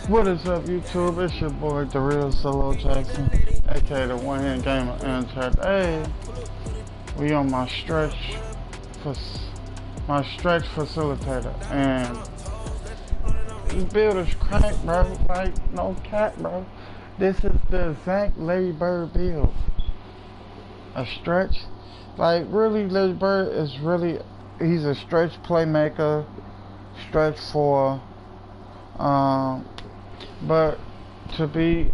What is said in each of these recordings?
What is up, YouTube? It's your boy, DaRealSoloJackson, aka the one-hand gamer, and today we on for my stretch facilitator, and this build is crank, bro. Like, no cap, bro. This is the exact Larry Bird build. A stretch, like really, Larry Bird is really, he's a stretch playmaker, stretch for, but to be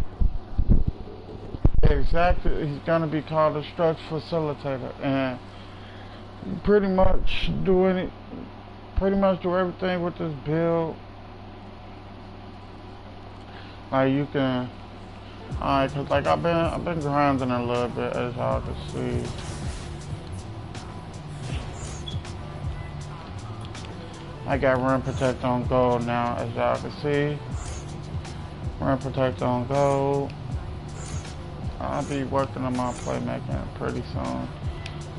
exact, he's gonna be called a stretch facilitator, and pretty much do everything with this build. Like you can, cause like I've been grinding a little bit, as y'all can see. I got run protect on gold now, as y'all can see. Run protect on gold. I'll be working on my playmaking pretty soon.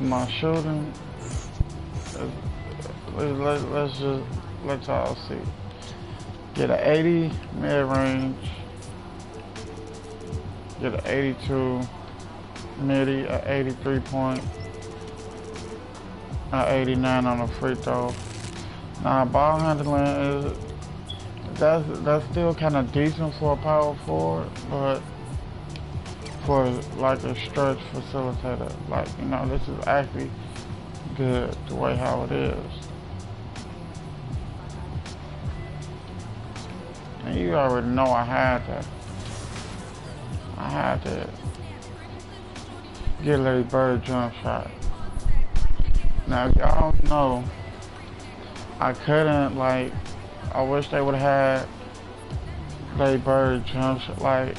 My shooting, let's just let y'all see. Get an 80 mid range. Get an 82 midi, an 83 point, an 89 on the free throw. Now ball handling is that's still kind of decent for a power forward, but for like a stretch facilitator, like, you know, this is actually good the way how it is. And you already know I had to get Larry Bird jump shot. Now y'all don't know, I couldn't, like, I wish they would have had Larry Bird jump shot, like,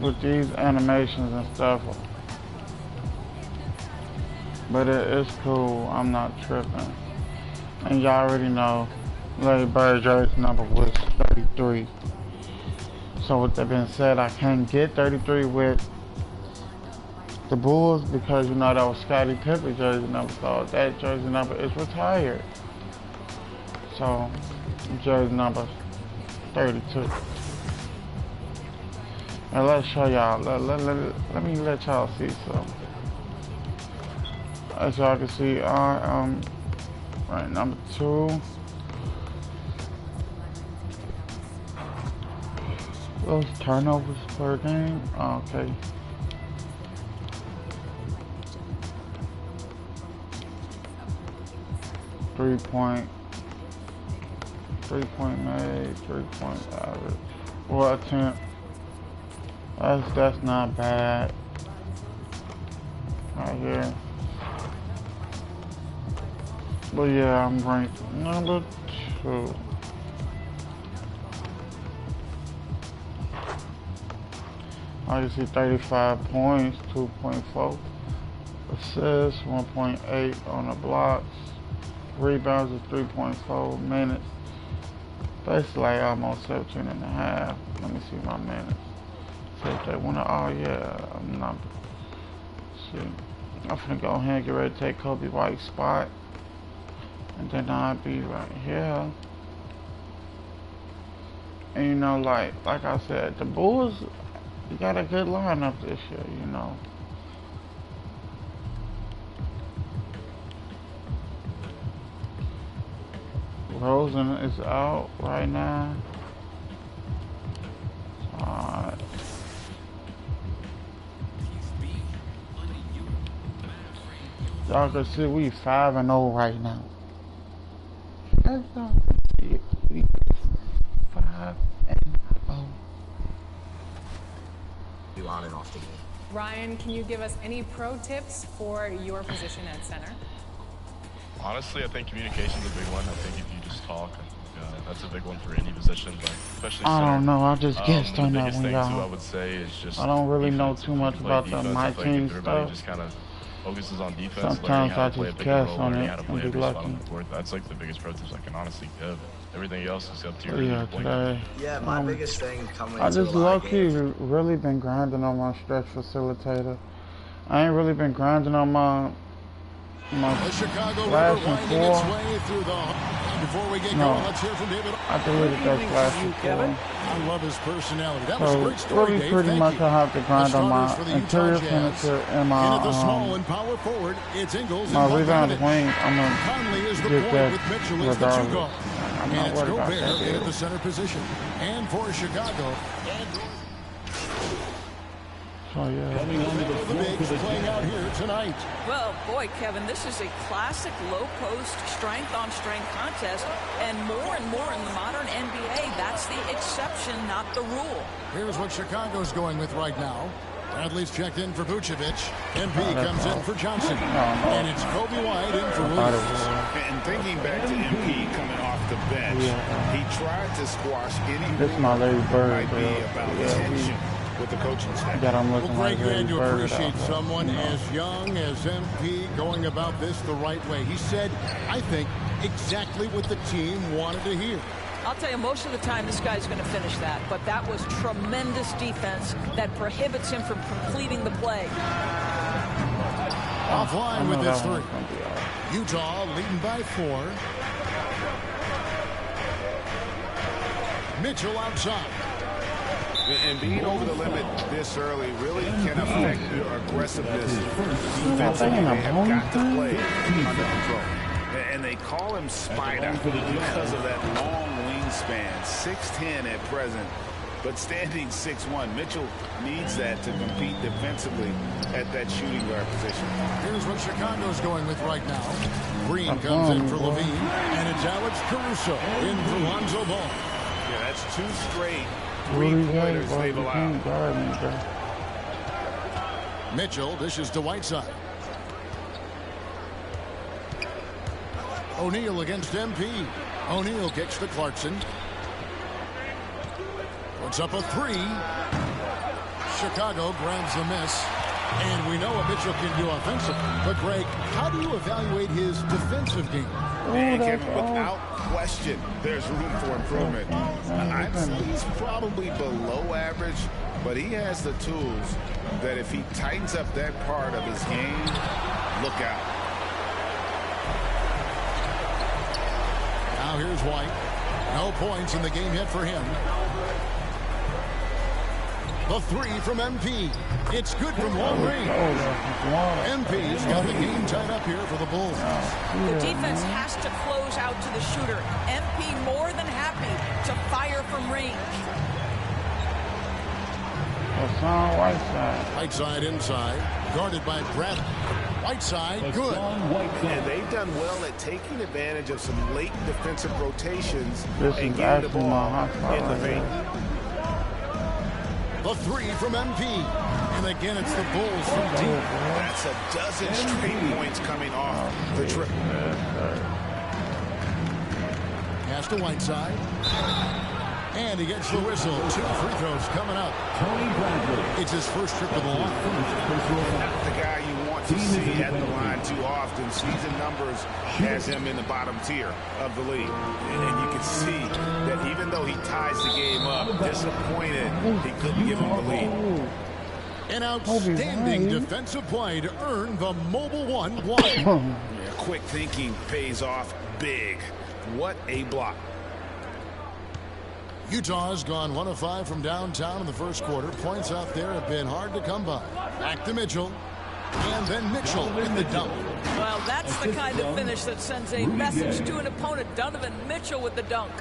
with these animations and stuff. But it's cool, I'm not tripping. And y'all already know Larry Bird's jersey number was 33. So with that being said, I can't get 33 with the Bulls because, you know, that was Scottie Pippen's jersey number, so that jersey number is retired. So jersey number 32. And let's show y'all, let me let y'all see some. As y'all can see, I am right, number 2. Those turnovers per game, okay. Three point made, 3-point average. Well, attempt. That's not bad. Right here. But yeah, I'm ranked number 2. I can see 35 points, 2.4 assists, 1.8 on the blocks. Rebounds is 3.4 minutes. Basically like almost 17 and a half. Let me see my minutes. So if they wanna, oh yeah, I'm not. See, I'm finna go ahead and get ready to take Kobe White's spot. And then I'll be right here. And you know, like I said, the Bulls, you got a good lineup this year, you know. Rosen is out right now. Y'all can see we 5-0 right now. That's all. We 5-0. On and off the game. Ryan, can you give us any pro tips for your position at center? Honestly, I think communication's a big one. I think if you just talk, that's a big one for any position, but especially center. I don't know, I just guessed on that one, y'all. I would say is just I don't really know defense. too much about my team stuff. Just kind of focuses on defense. Sometimes I just guess on it and be lucky. That's like the biggest pro tips I can honestly give. Everything else is up to your yeah, today. Yeah, my biggest thing coming I just low-key really been grinding on my stretch facilitator. I ain't really been grinding on my last and 4. Before we get going, let's hear from David. I deleted that flash before. I love his personality. That was a great story, really Dave. pretty Thank much you. I have to grind on my For the interior Utah Jazz. finisher and my In at the small and power forward, it's Ingles my and rebound Bogdanovich. wing. I'm gonna Conley is the get point that with Mitchell as the two regardless. guard. I'm And not it's worried about Gobert that in at deal. the center position. And for Chicago, So yeah. the bigs playing out here tonight. Well, boy, Kevin, this is a classic low-post, strength-on-strength contest, and more in the modern NBA, that's the exception, not the rule. Here's what Chicago's going with right now. Bradley's checked in for Vucevic. MP comes in for Johnson. And it's Kobe White in for Williams. And thinking back to MP coming off the bench, he tried to squash any This is my lady bird, might be about tension with the coaching staff. That I'm looking Well, Greg, like you had lady to bird appreciate out there. someone as young as MP going about this the right way. He said, I think, exactly what the team wanted to hear. I'll tell you, most of the time this guy's going to finish that, but that was tremendous defense that prohibits him from completing the play. Offline with this three. Gonna be all right. Utah leading by 4. Mitchell outside. And being over the limit this early really can affect your aggressiveness defensively. They have got to play under control. And they call him Spider because of that long wingspan, 6'10" at present, but standing 6'1". Mitchell needs that to compete defensively at that shooting guard position. Here's what Chicago's going with right now. Green comes in for Levine, and it's Alex Caruso in for Lonzo Ball. Yeah, that's 2 straight Really good, three-pointers boy. they've You allowed. can't guard me, bro. Mitchell dishes to Whiteside. O'Neal against MP. O'Neal kicks to Clarkson. Puts up a 3. Chicago grabs the miss. And we know what Mitchell can do offensively. But, Greg, how do you evaluate his defensive game? And Kevin, without question, there's room for improvement. I'd say he's probably below average, but he has the tools that if he tightens up that part of his game, look out. Now here's White. No points in the game yet for him. The 3 from MP. It's good from long range. MP's got the game tied up here for the Bulls. The defense has to close out to the shooter. MP more than happy to fire from range. Whiteside inside. Guarded by Bradley. Whiteside, good. And they've done well at taking advantage of some late defensive rotations and getting the actually my ball hot spot in the right paint. The 3 from MP. And again, it's the Bulls from deep. That's a dozen straight points coming off the trip. Pass to Whiteside. And he gets the whistle. 2 free throws coming up. It's his first trip to the line. Not the guy you want to see at the line too often. Season numbers has him in the bottom tier of the league. And you can see that even though he ties the game up, disappointed he couldn't give him the lead. An outstanding defensive play to earn the Mobile One win. Yeah, quick thinking pays off big. What a block. Utah has gone 1 of 5 from downtown in the first quarter. Points out there have been hard to come by. Back to Mitchell. And then Mitchell in the dunk. Well, that's the kind of finish that sends a message to an opponent. Donovan Mitchell with the dunk.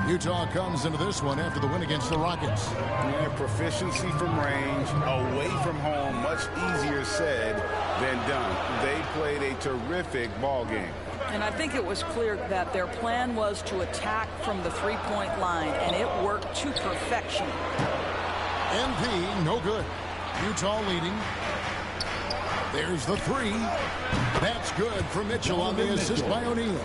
Utah comes into this one after the win against the Rockets. Yeah, proficiency from range, away from home, much easier said than done. They played a terrific ball game. And I think it was clear that their plan was to attack from the three-point line, and it worked to perfection. MP, no good. Utah leading. There's the 3. That's good for Mitchell on the assist by O'Neal.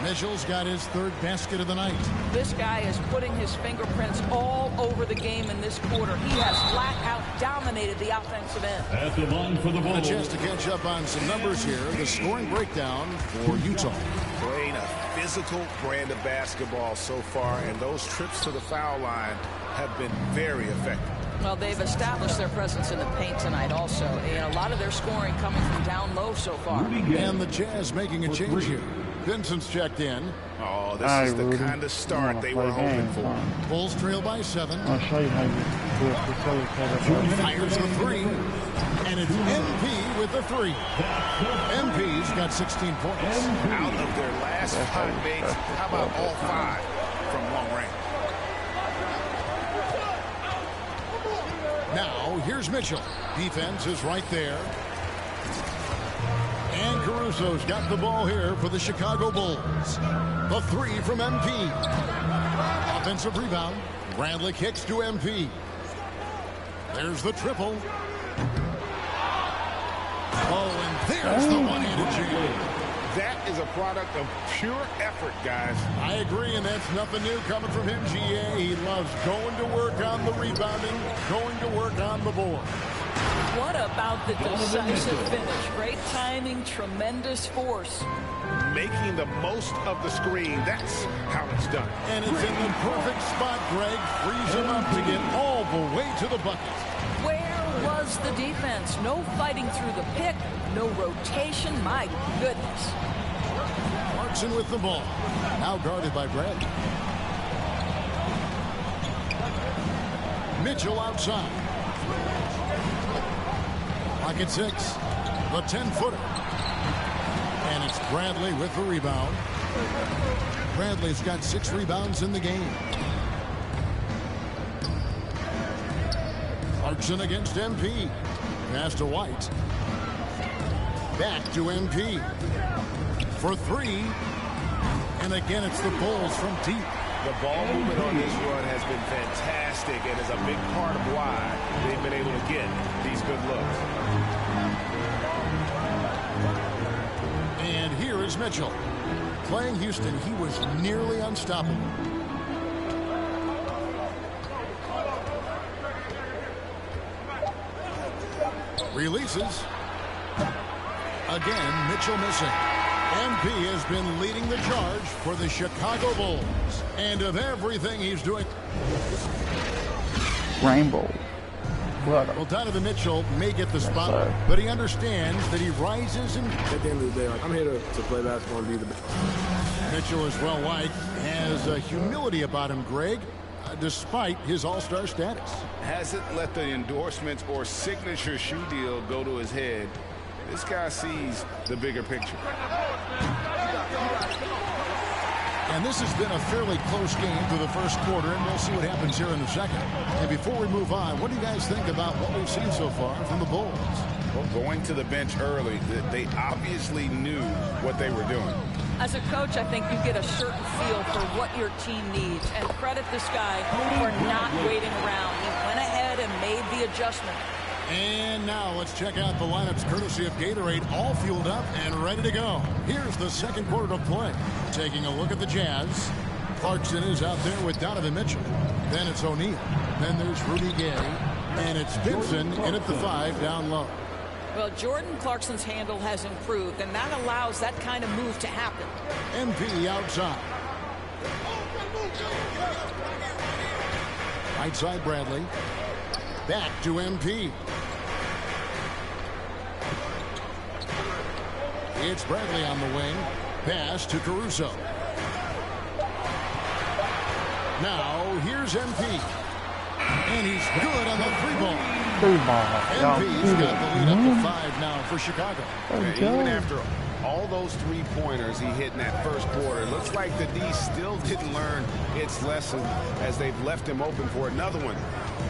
Mitchell's got his 3rd basket of the night. This guy is putting his fingerprints all over the game in this quarter. He has flat out dominated the offensive end. At the line for the Bulls. A chance to catch up on some numbers here. The scoring breakdown for Utah. Playing a physical brand of basketball so far, and those trips to the foul line have been very effective. Well, they've established their presence in the paint tonight also, and a lot of their scoring coming from down low so far. And the Jazz making a change here. Vincent's checked in. Oh, this is the kind of start they were hoping for. Bulls trail by 7. I'll show you how you do it. Fires the 3. And it's MP with the 3. MP's got 16 points. Out of their last 5 baits, how about all 5 from long range? Now, here's Mitchell. Defense is right there. And Caruso's got the ball here for the Chicago Bulls. The 3 from MP. Offensive rebound. Bradley kicks to MP. There's the triple. Oh, and there's the one-handed jam. That is a product of pure effort, guys. I agree, and that's nothing new coming from him, GA. He loves going to work on the rebounding, going to work on the board. What about the decisive finish? Great timing, tremendous force. Making the most of the screen. That's how it's done. And it's in the perfect spot, Greg. Frees him up to get all the way to the bucket. Where was the defense? No fighting through the pick, no rotation. My goodness. Clarkson with the ball. Now guarded by Brad. Mitchell outside. Pocket 6. The 10-footer. And it's Bradley with the rebound. Bradley's got 6 rebounds in the game. Clarkson against MP. Pass to White. Back to MP. For 3. And again, it's the Bulls from deep. The ball movement on this run has been fantastic and is a big part of why they've been able to get these good looks. And here is Mitchell. Playing Houston, he was nearly unstoppable. Releases. Again, Mitchell missing. MP has been leading the charge for the Chicago Bulls. And of everything he's doing... Rainbow. Well, Donovan Mitchell may get the spotlight, but he understands that he rises and... At the end of the day, I'm here to play basketball and be the best. Mitchell, as well liked, has a humility about him, Greg, despite his all-star status. Hasn't let the endorsements or signature shoe deal go to his head. This guy sees the bigger picture. And this has been a fairly close game through the first quarter, and we'll see what happens here in the second. And before we move on, what do you guys think about what we've seen so far from the Bulls? Well, going to the bench early, they obviously knew what they were doing. As a coach, I think you get a certain feel for what your team needs. And credit this guy for not waiting around. He went ahead and made the adjustment. And now let's check out the lineups courtesy of Gatorade, all fueled up and ready to go. Here's the second quarter of play. Taking a look at the Jazz. Clarkson is out there with Donovan Mitchell. Then it's O'Neal. Then there's Rudy Gay. And it's Vincent in at the 5 down low. Well, Jordan Clarkson's handle has improved, and that allows that kind of move to happen. MP outside. Right side Bradley. Back to MP. It's Bradley on the wing. Pass to Caruso. Now, here's MP. And he's good on the 3-ball. MP's got the lead up to 5 now for Chicago. Even after all those 3-pointers he hit in that first quarter, it looks like the D still didn't learn its lesson as they've left him open for another one.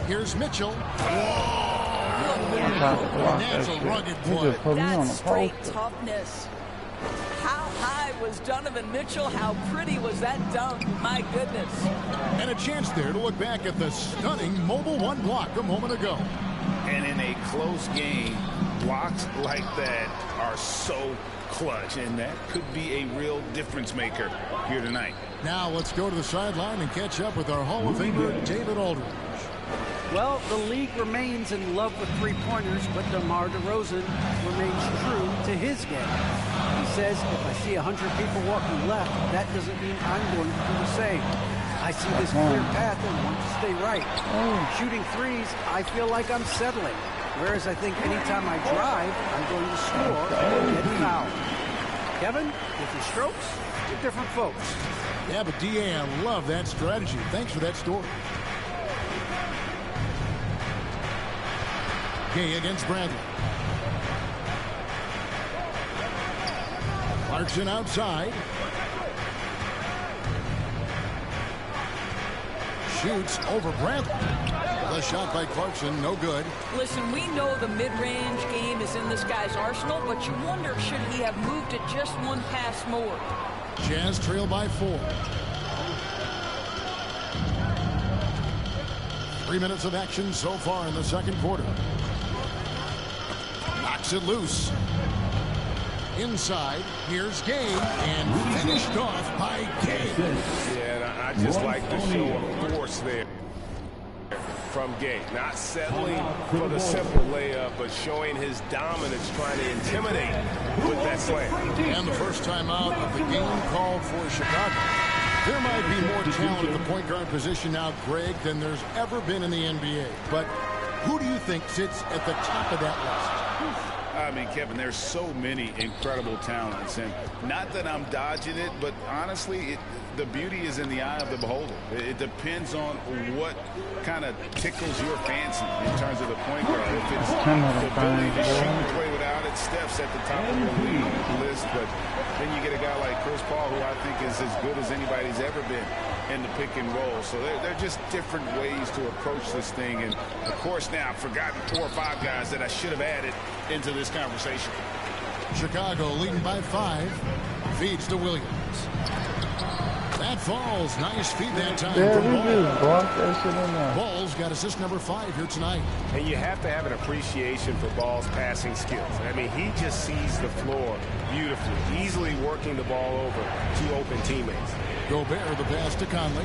Here's Mitchell. That's a rugged play. That's straight toughness. How high was Donovan Mitchell? How pretty was that dunk? My goodness. And a chance there to look back at the stunning mobile 1 block a moment ago. And in a close game, blocks like that are so clutch, and that could be a real difference maker here tonight. Now let's go to the sideline and catch up with our Hall of Famer, David Aldridge. Well, the league remains in love with 3-pointers, but DeMar DeRozan remains true to his game. He says, if I see 100 people walking left, that doesn't mean I'm going to do the same. I see this clear path and want to stay right. Shooting threes, I feel like I'm settling. Whereas I think anytime I drive, I'm going to score and get fouled. Kevin, different strokes for different folks. Yeah, but DA, I love that strategy. Thanks for that story. Gay against Bradley. Clarkson outside. Shoots over Bradley. The shot by Clarkson, no good. Listen, we know the mid-range game is in this guy's arsenal, but you wonder, should he have moved it just one pass more? Jazz trail by 4. 3 minutes of action so far in the second quarter. Knocks it loose. Inside, here's Gay, and finished off by Gay. Yeah, and I just like the show of force there from Gay. Not settling for the simple layup, but showing his dominance, trying to intimidate with that slam. And the first time out of the game called for Chicago. There might be more talent at the point guard position now, Greg, than there's ever been in the NBA. But who do you think sits at the top of that list? I mean, Kevin, there's so many incredible talents, and not that I'm dodging it, but honestly, the beauty is in the eye of the beholder. It depends on what kind of tickles your fancy in terms of the point guard. If it's the ability to shoot and play without it, Steph's at the top of the league list, but then you get a guy like Chris Paul, who I think is as good as anybody's ever been in the pick and roll. So they're just different ways to approach this thing. And, of course, now I've forgotten 4 or 5 guys that I should have added into this conversation. Chicago leading by 5. Feeds to Williams. That falls. Nice feed that time. Yeah, we just blocked that shit in there. Ball's got assist number 5 here tonight. And you have to have an appreciation for Ball's passing skills. I mean, he just sees the floor beautifully, easily working the ball over to open teammates. Gobert the pass to Conley.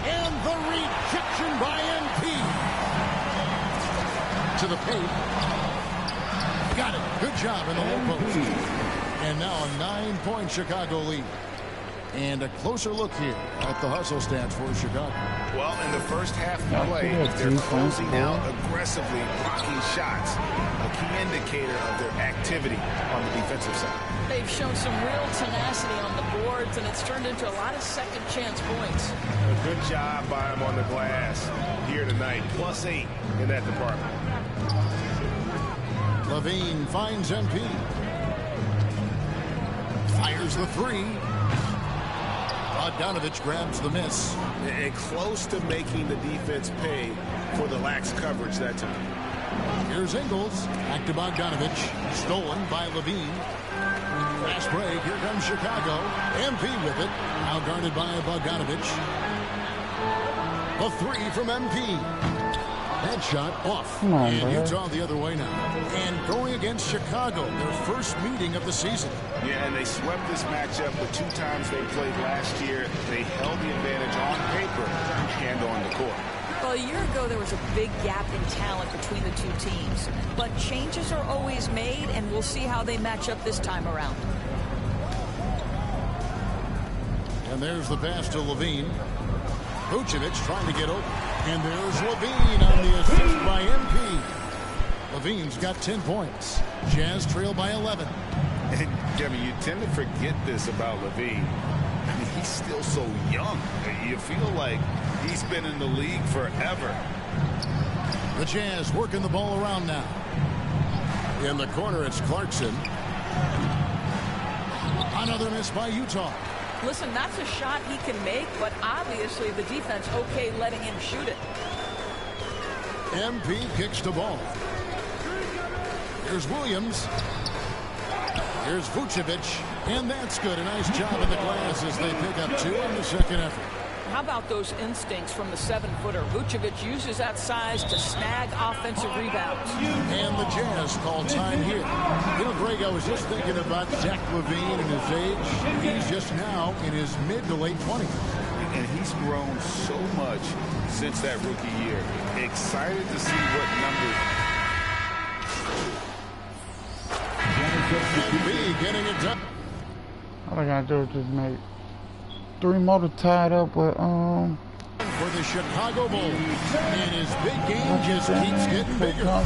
And the rejection by MP. To the paint. Got it. Good job in the low post. And now a 9-point Chicago lead. And a closer look here at the hustle stats for Chicago. Well, in the first half of play, they're closing out aggressively, blocking shots. A key indicator of their activity on the defensive side. They've shown some real tenacity on the boards, and it's turned into a lot of second-chance points. A good job by him on the glass here tonight. +8 in that department. Levine finds MP. Fires the 3. Bogdanovich grabs the miss. And close to making the defense pay for the lax coverage that time. Here's Ingles. Back to Bogdanovich. Stolen by Levine. Fast break. Here comes Chicago. MP with it. Now guarded by Bogdanovich. A 3 from MP. That shot off. Come on, and bro. Utah the other way now. And going against Chicago, their first meeting of the season. Yeah, and they swept this matchup the 2 times they played last year. They held the advantage on paper and on the court. Well, a year ago, there was a big gap in talent between the 2 teams. But changes are always made, and we'll see how they match up this time around. And there's the pass to Levine. Vucevic trying to get open. And there's Levine on the assist by MP. Levine's got 10 points. Jazz trail by 11. And, Kevin, you tend to forget this about Levine. I mean, he's still so young. You feel like he's been in the league forever. The Jazz working the ball around now. In the corner, it's Clarkson. Another miss by Utah. Listen, that's a shot he can make, but obviously the defense okay letting him shoot it. MP kicks the ball. Here's Williams. Here's Vucevic. And that's good. A nice job in the glass as they pick up 2 in the second effort. How about those instincts from the 7-footer? Vucevic uses that size to snag offensive rebounds. And the Jazz call time here. You know, Greg, I was just thinking about Zach LaVine and his age. He's just now in his mid to late 20s. And he's grown so much since that rookie year. Excited to see what numbers. B getting it done. All I gotta do is just make 3 more to tie it up with For the Chicago Bulls. And his big game just keeps getting bigger.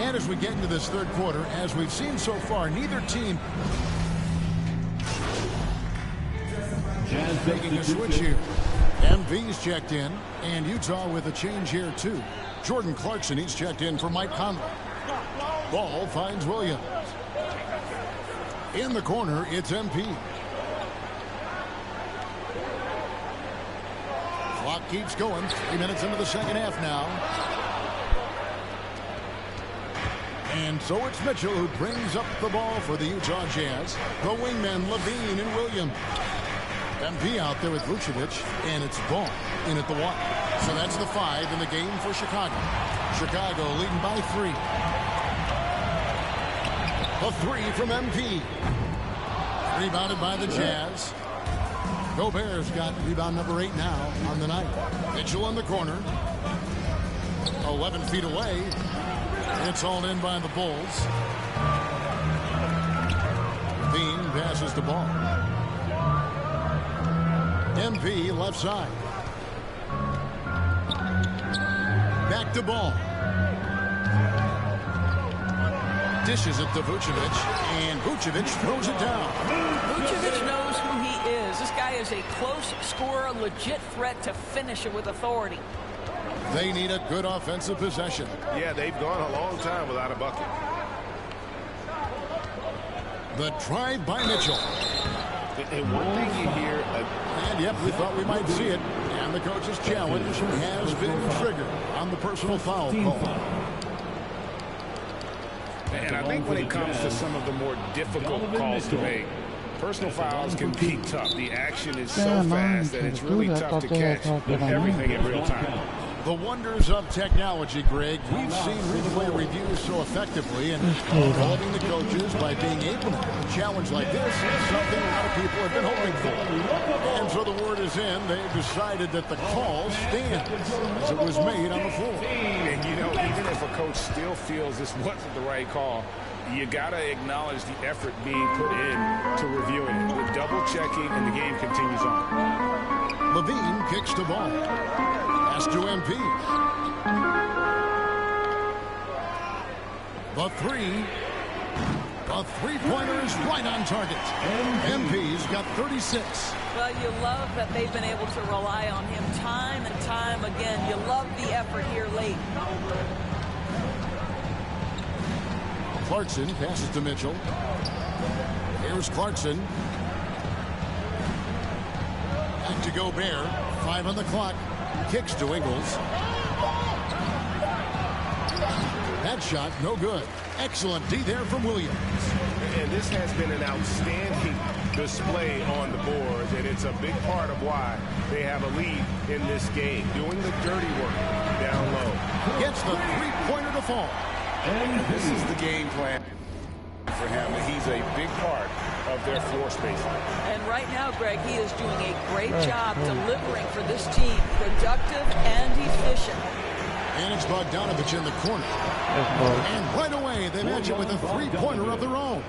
And as we get into this third quarter, as we've seen so far, neither team making a switch here. MV's checked in, and Utah with a change here too. Jordan Clarkson, he's checked in for Mike Conley. Ball finds Williams. In the corner, it's MP. Clock keeps going. 3 minutes into the second half now. And so it's Mitchell who brings up the ball for the Utah Jazz. The wingmen, Levine and Williams. MP out there with Vucevic, and it's Ball in at the 1. So that's the 5 in the game for Chicago. Chicago leading by 3. A 3 from MP. Rebounded by the Jazz. Gobert's got rebound number 8 now on the night. Mitchell in the corner. 11 feet away. It's all in by the Bulls. Levine passes the ball. MP left side. Back to Ball. Dishes it to Vucevic, and Vucevic throws it down. Vucevic knows who he is. This guy is a close scorer, legit threat to finish it with authority. They need a good offensive possession. Yeah, they've gone a long time without a bucket. The drive by Mitchell. And one thing you hear... And yep, we thought we might see it. And the coach's challenge has been triggered on the personal foul call. And I think when it comes to some of the more difficult calls to make, personal fouls can be tough. The action is so fast that it's really tough to catch everything in real time. The wonders of technology, Greg. We've seen replay reviews so effectively, and involving the coaches by being able to challenge like this is something a lot of people have been hoping for. And so the word is in. They've decided that the call stands as it was made on the floor. And, you know, even if a coach still feels this wasn't the right call, you got to acknowledge the effort being put in to reviewing it. With double-checking, and the game continues on. Levine kicks the ball. Pass to MP. The 3. The three-pointer is right on target. MP's got 36. Well, you love that they've been able to rely on him time and time again. You love the effort here late. Clarkson passes to Mitchell. Here's Clarkson. Back to Gobert. 5 on the clock. Kicks to Ingles. That shot, no good. Excellent D there from Williams. And this has been an outstanding display on the boards, and it's a big part of why they have a lead in this game. Doing the dirty work down low. Gets the three-pointer to fall. And this is the game plan for him. He's a big part of their floor spacing. And right now, Greg, he is doing a great job delivering for this team. Productive and efficient. And it's Bogdanovich in the corner. And right away, they match it with a three-pointer of their own.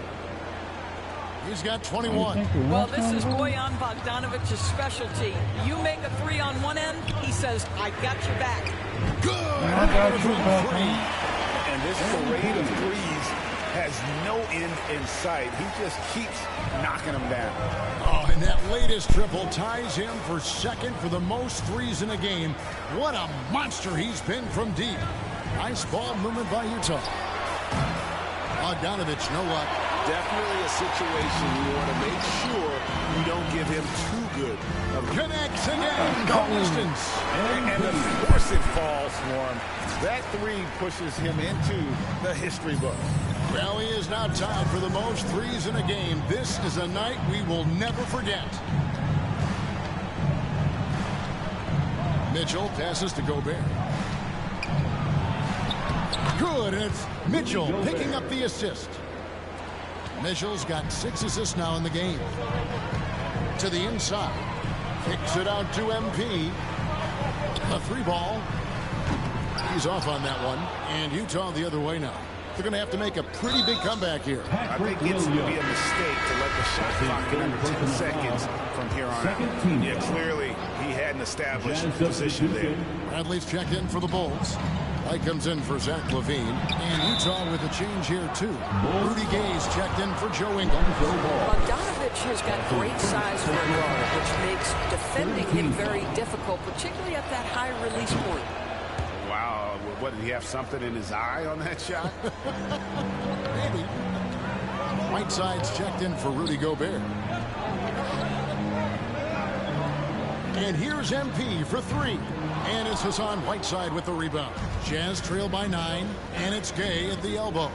He's got 21. Well, this is Bojan Bogdanovich's specialty. You make a 3 on one end, he says, I got your back. Good. And this parade of threes has no end in sight. He just keeps knocking them down. Oh, and that latest triple ties him for second for the most threes in a game. What a monster he's been from deep. Nice ball movement by Utah. Bogdanovich, no luck. Definitely a situation you want to make sure you don't give him too good. Connects again. No distance. And of course it falls for him. That 3 pushes him into the history book. Well, he is now tied for the most threes in a game. This is a night we will never forget. Mitchell passes to Gobert. Good, and it's Mitchell picking up the assist. Mitchell's got 6 assists now in the game. To the inside. Kicks it out to MP. A 3-ball. He's off on that one. And Utah the other way now. They're going to have to make a pretty big comeback here. I think it's going to be a mistake to let the shot clock get under 10 seconds from here on out. Yeah, clearly he hadn't established position there. Bradley's checked in for the Bulls. Light comes in for Zach Levine. And Utah with a change here, too. Rudy Gay's checked in for Joe Ingles. Bogdanovich has got great size for a guard, which makes defending him very difficult, particularly at that high release point. Wow. What, did he have something in his eye on that shot? Maybe. Whiteside's checked in for Rudy Gobert. And here's MP for three. And it's Hassan Whiteside with the rebound. Jazz trail by 9, and it's Gay at the elbow.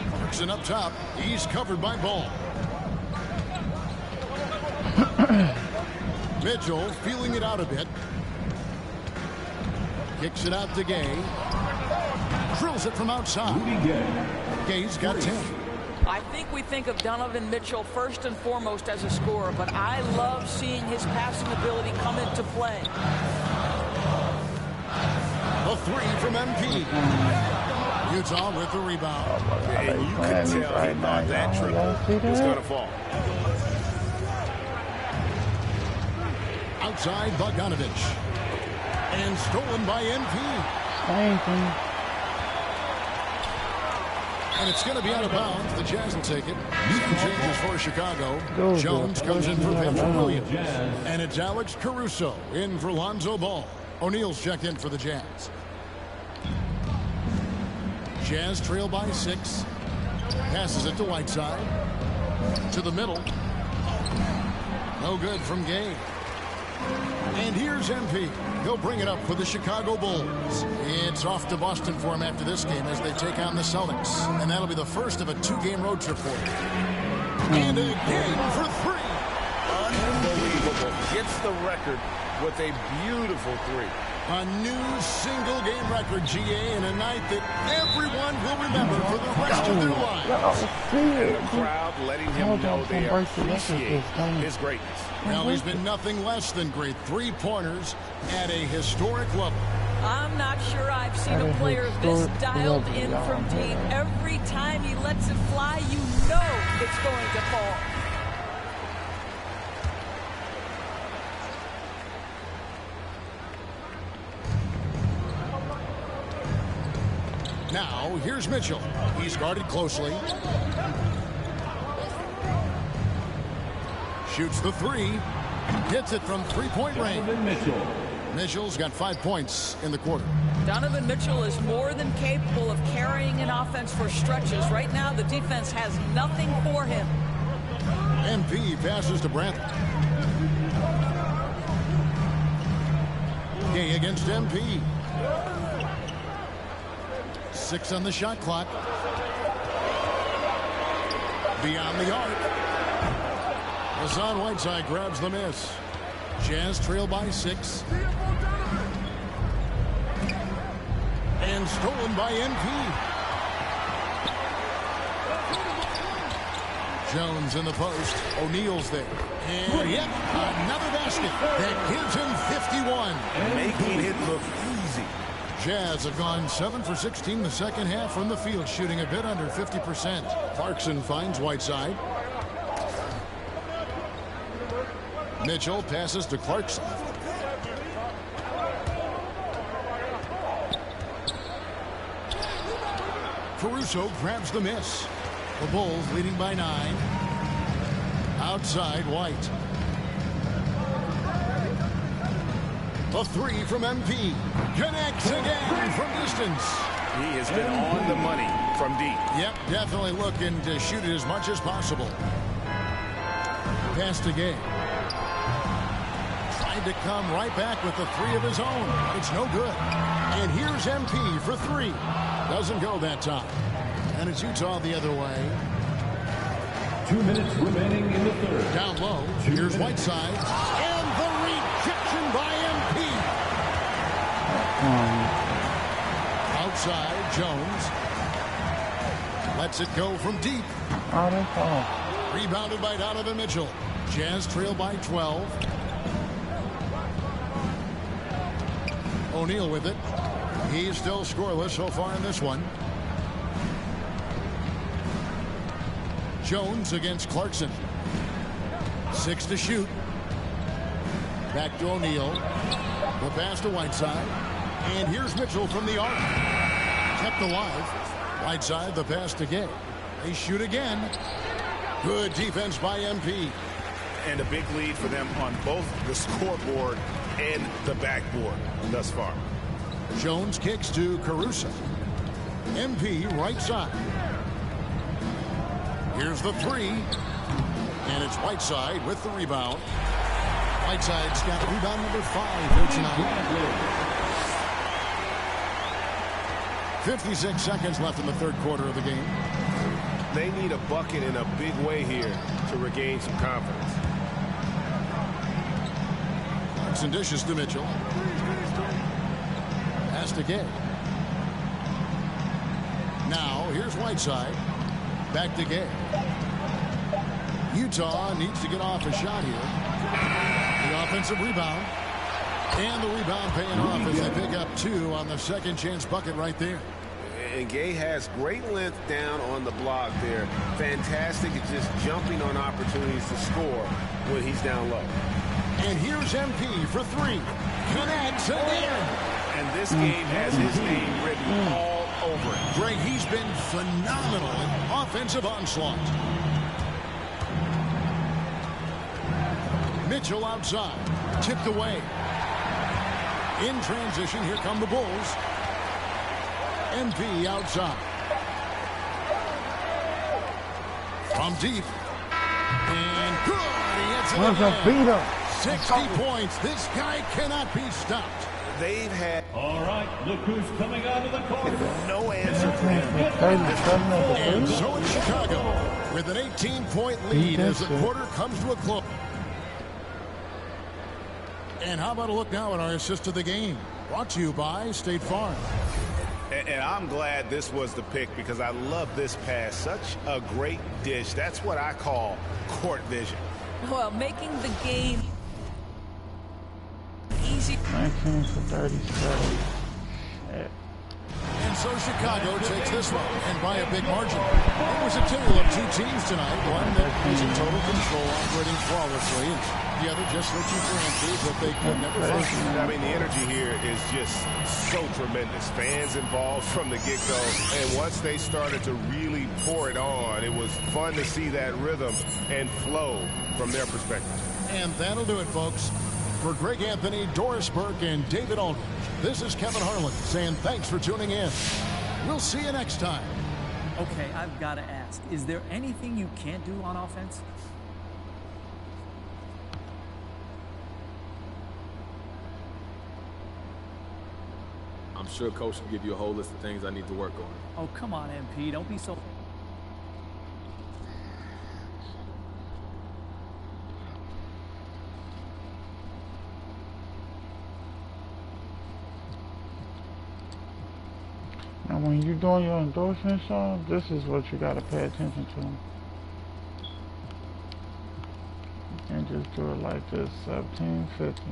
Clarkson up top. He's covered by Ball. Mitchell feeling it out a bit. Kicks it out to Gay. Drills it from outside. Gay's got 10. I think we think of Donovan Mitchell first and foremost as a scorer, but I love seeing his passing ability come into play. A three from MP. Utah with the rebound. And you could tell he thought that triple was going to fall. Outside Bogdanovich. And stolen by MP. And it's going to be out of bounds. The Jazz will take it. Some changes for Chicago. Jones comes in for Patrick Williams. And it's Alex Caruso in for Lonzo Ball. O'Neal's checked in for the Jazz. Jazz trail by 6. Passes it to Whiteside. To the middle. No good from Gay. And here's MP. He'll bring it up for the Chicago Bulls. It's off to Boston for him after this game as they take on the Celtics. And that'll be the first of a 2-game road trip for him. And a game for 3. Unbelievable. Gets the record with a beautiful 3. A new single-game record, GA, in a night that everyone will remember for the rest of their lives. And the crowd letting him know they appreciate his greatness. Well, he's been nothing less than great. 3-pointers at a historic level. I'm not sure I've seen a player this dialed in from deep. Every time he lets it fly, you know it's going to fall. Now, here's Mitchell. He's guarded closely. Shoots the 3. Hits it from 3-point range. Mitchell's got 5 points in the quarter. Donovan Mitchell is more than capable of carrying an offense for stretches. Right now, the defense has nothing for him. MP passes to Brantley. Gay against MP. 6 on the shot clock. Beyond the arc. Hassan Whiteside grabs the miss. Jazz trail by 6. And stolen by NP. Jones in the post. O'Neal's there. And yep, another basket that gives him 51. Making it look easy. Jazz have gone 7 for 16 the second half from the field, shooting a bit under 50%. Clarkson finds Whiteside. Mitchell passes to Clarkson. Caruso grabs the miss. The Bulls leading by 9. Outside White. A 3 from MP. Connects again from distance. He has been on the money from deep. Yep, definitely looking to shoot it as much as possible. Pass to Gay. Tried to come right back with the 3 of his own. It's no good. And here's MP for 3. Doesn't go that time. And it's Utah the other way. 2 minutes remaining in the third. Down low. Here's Whiteside. And the rejection by MP. Outside, Jones. Lets it go from deep. Rebounded by Donovan Mitchell. Jazz trail by 12. O'Neal with it. He's still scoreless so far in this one. Jones against Clarkson. 6 to shoot. Back to O'Neal. The pass to Whiteside. And here's Mitchell from the arc. Kept alive. Whiteside, the pass to Gay. They shoot again. Good defense by MP. And a big lead for them on both the scoreboard and the backboard thus far. Jones kicks to Caruso. MP right side. Here's the three. And it's Whiteside with the rebound. Whiteside's got rebound number 5 here tonight. 56 seconds left in the third quarter of the game. They need a bucket in a big way here to regain some confidence. Some dishes to Mitchell. Pass to Gay. Now here's Whiteside. Back to Gay. Utah needs to get off a shot here. The offensive rebound. And the rebound paying off as they pick up 2 on the second chance bucket right there. And Gay has great length down on the block there. Fantastic at just jumping on opportunities to score when he's down low. And here's MP for 3. Connects again. And this game has his name written all over it. Greg, he's been phenomenal in offensive onslaught. Mitchell outside. Tipped away. In transition, here come the Bulls. MP outside. From deep. And good. He hits it again. 60 points. This guy cannot be stopped. They've had... All right, look who's coming out of the court. No answer for him. And so it's Chicago with an 18-point lead as the quarter comes to a close. And how about a look now at our assist of the game? Brought to you by State Farm. And I'm glad this was the pick because I love this pass. Such a great dish. That's what I call court vision. Well, making the game easy. 19 for 37. Shit. And so Chicago takes this one, and by a big margin. It was a tale of 2 teams tonight. One that was in total control, operating flawlessly, and the other just searching for answers that they could never find. I mean, the energy here is just so tremendous. Fans involved from the get-go, and once they started to really pour it on, it was fun to see that rhythm and flow from their perspective. And that'll do it, folks. For Greg Anthony, Doris Burke, and David Aldridge, this is Kevin Harlan saying thanks for tuning in. We'll see you next time. Okay, I've got to ask, is there anything you can't do on offense? I'm sure Coach will give you a whole list of things I need to work on. Oh, come on, MP. Don't be so... Now, when you're doing your endorsement song, this is what you gotta pay attention to. You can't just do it like this. 1750.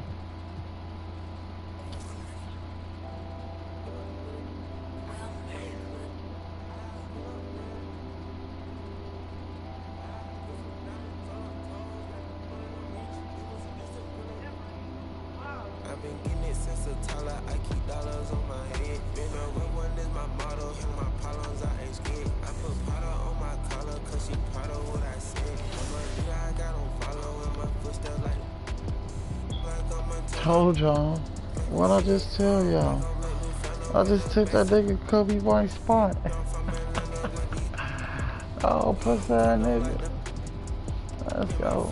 I've been getting it since a toddler. I keep dollars on my head. Been a real one is my motto. And my problems I ain't scared. I put powder on my collar cause she proud of what I said. I'm a leader, I got on follow in my footsteps like I'm a Told y'all. What I just tell y'all? I just took that nigga Kobe White's spot. Oh, pussy ass nigga. Let's go.